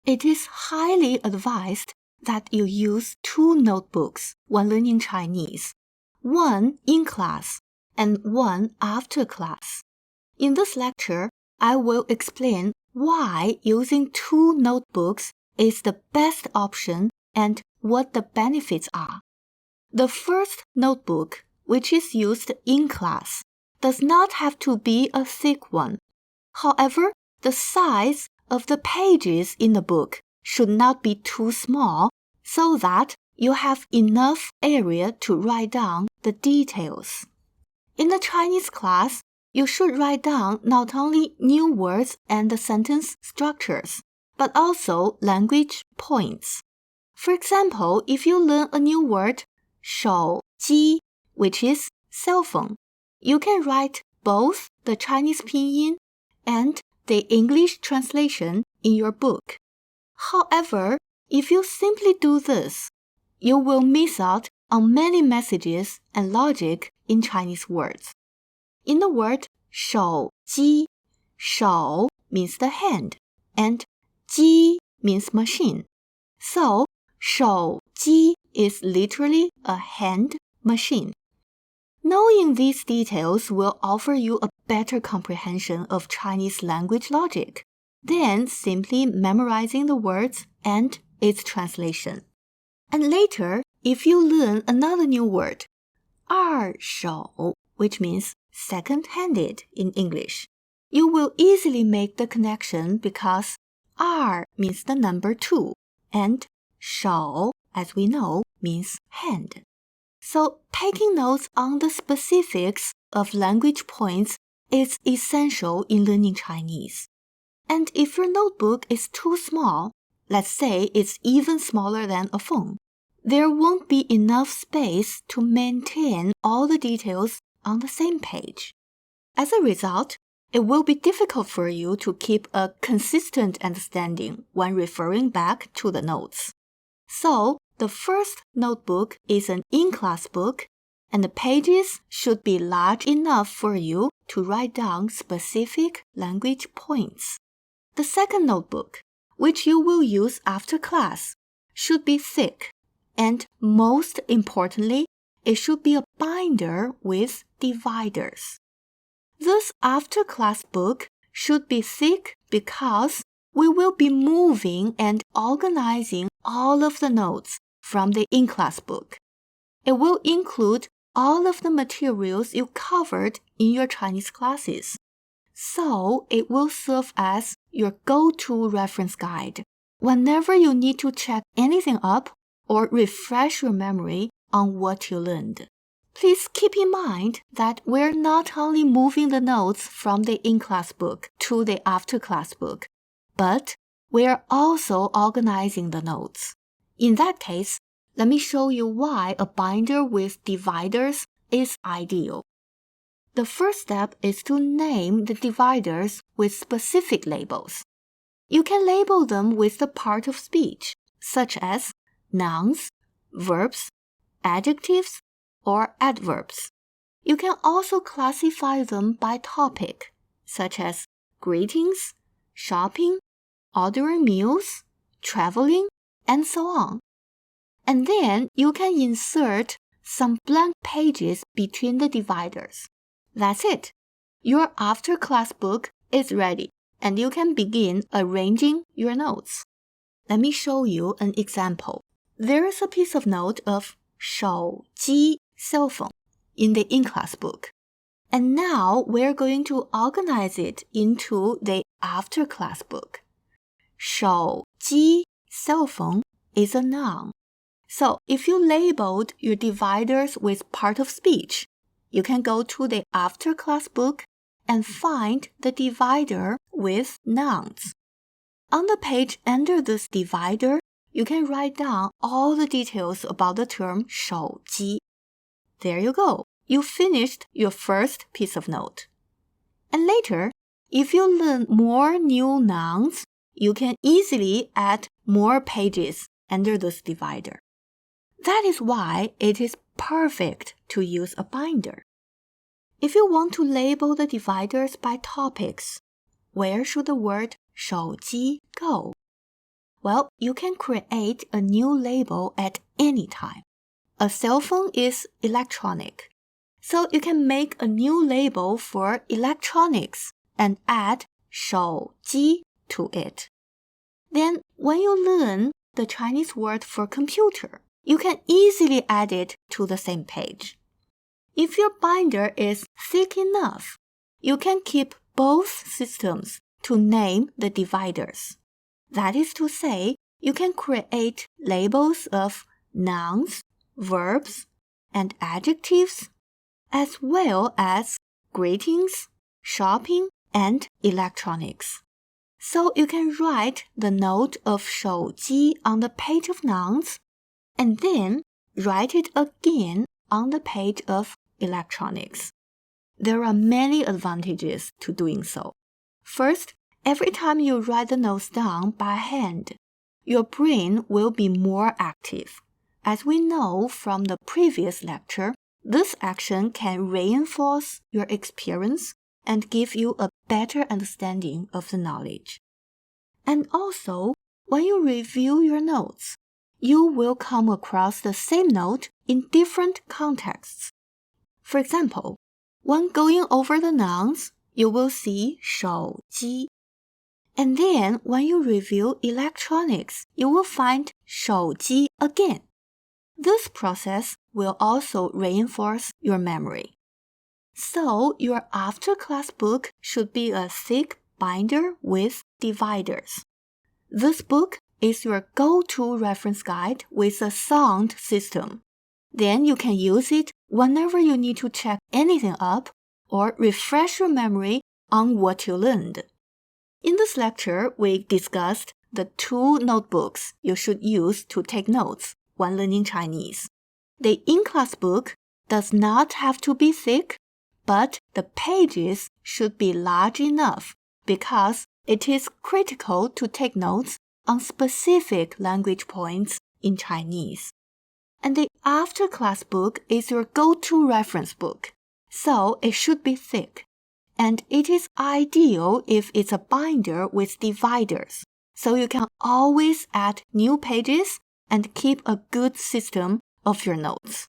It is highly advised that you use 2 notebooks when learning Chinese, one in class and one after class. In this lecture, I will explain why using 2 notebooks is the best option and what the benefits are. The first notebook, which is used in class, does not have to be a thick one. However, the size of the pages in the book should not be too small so that you have enough area to write down the details. In the Chinese class, you should write down not only new words and the sentence structures, but also language points. For example, if you learn a new word, 手机, which is cell phone, you can write both the Chinese pinyin and the English translation in your book. However, if you simply do this, you will miss out on many messages and logic in Chinese words. In the word 手机, 手 means the hand, and 机 means machine. So, 手机 is literally a hand machine. Knowing these details will offer you a better comprehension of Chinese language logic than simply memorizing the words and its translation. And later, if you learn another new word, 二手, which means second-handed in English, you will easily make the connection because 二 means the number 2, and 手, as we know, means hand. So taking notes on the specifics of language points is essential in learning Chinese. And if your notebook is too small, let's say it's even smaller than a phone, there won't be enough space to maintain all the details on the same page. As a result, it will be difficult for you to keep a consistent understanding when referring back to the notes. So, the first notebook is an in-class book, and the pages should be large enough for you to write down specific language points. The second notebook, which you will use after class, should be thick, and most importantly, it should be a binder with dividers. This after-class book should be thick because we will be moving and organizing all of the notes from the in-class book. It will include all of the materials you covered in your Chinese classes. So it will serve as your go-to reference guide whenever you need to check anything up or refresh your memory on what you learned. Please keep in mind that we're not only moving the notes from the in-class book to the after-class book, but we're also organizing the notes. In that case, let me show you why a binder with dividers is ideal. The first step is to name the dividers with specific labels. You can label them with the part of speech, such as nouns, verbs, adjectives, or adverbs. You can also classify them by topic, such as greetings, shopping, ordering meals, traveling, and so on. And then you can insert some blank pages between the dividers. That's it. Your after-class book is ready, and you can begin arranging your notes. Let me show you an example. There is a piece of note of 手机 cell phone in the in-class book. And now we're going to organize it into the after-class book. 手机 cell phone is a noun. So if you labeled your dividers with part of speech, you can go to the after-class book and find the divider with nouns. On the page under this divider, you can write down all the details about the term 手机. There you go. You finished your first piece of note. And later, if you learn more new nouns, you can easily add more pages under this divider. That is why it is perfect to use a binder. If you want to label the dividers by topics, where should the word 手机 go? Well, you can create a new label at any time. A cell phone is electronic, so you can make a new label for electronics and add 手机 to it. Then, when you learn the Chinese word for computer, you can easily add it to the same page. If your binder is thick enough, you can keep both systems to name the dividers. That is to say, you can create labels of nouns, verbs, and adjectives, as well as greetings, shopping, and electronics. So you can write the note of 手机 on the page of nouns, and then write it again on the page of electronics. There are many advantages to doing so. First, every time you write the notes down by hand, your brain will be more active. As we know from the previous lecture, this action can reinforce your experience and give you a better understanding of the knowledge. And also, when you review your notes, you will come across the same note in different contexts. For example, when going over the nouns, you will see 手机. And then when you review electronics, you will find 手机 again. This process will also reinforce your memory. So your after-class book should be a thick binder with dividers. This book is your go-to reference guide with a sound system. Then you can use it whenever you need to check anything up or refresh your memory on what you learned. In this lecture, we discussed the 2 notebooks you should use to take notes when learning Chinese. The in-class book does not have to be thick, but the pages should be large enough because it is critical to take notes on specific language points in Chinese. And the after-class book is your go-to reference book, so it should be thick. And it is ideal if it's a binder with dividers, so you can always add new pages and keep a good system of your notes.